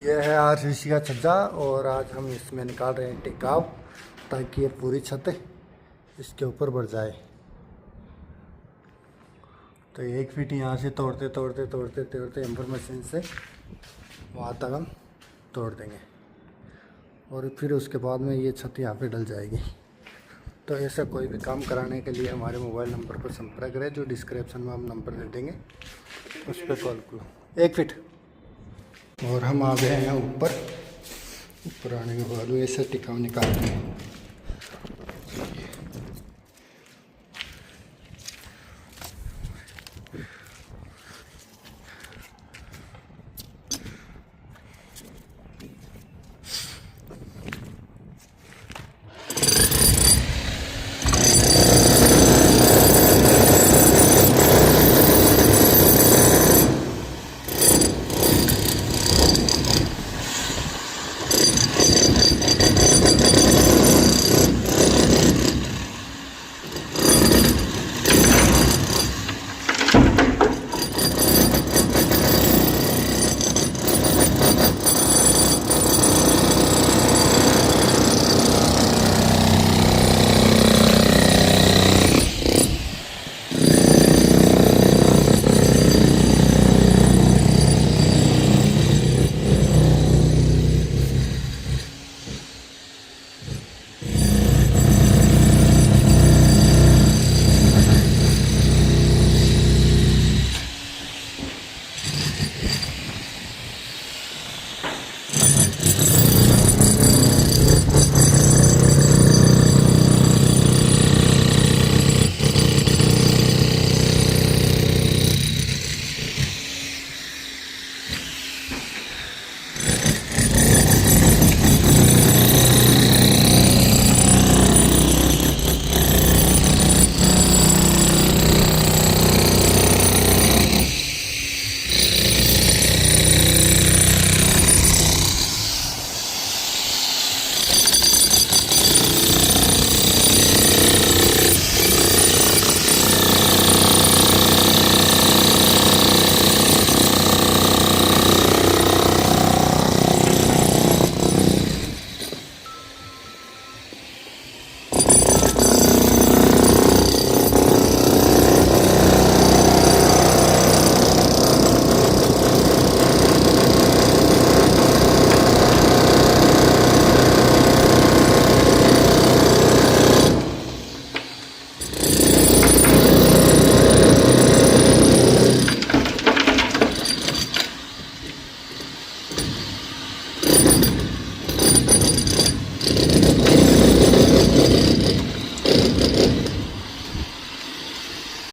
ये है आरसीसी का छज्जा और आज हम इसमें निकाल रहे हैं टिकाव ताकि ये पूरी छत इसके ऊपर बढ़ जाए। तो 1 फीट यहाँ से तोड़ते एम्पर मशीन से वहाँ तक हम तोड़ देंगे और फिर उसके बाद में ये छत यहाँ पे डल जाएगी। तो ऐसा कोई भी काम कराने के लिए हमारे मोबाइल नंबर पर संपर्क करें, जो डिस्क्रिप्शन में हम नंबर दे देंगे, उस पर कॉल करो। 1 फीट और हम आ गए हैं ऊपर आने के बाद ऐसे टिकाव निकालते हैं।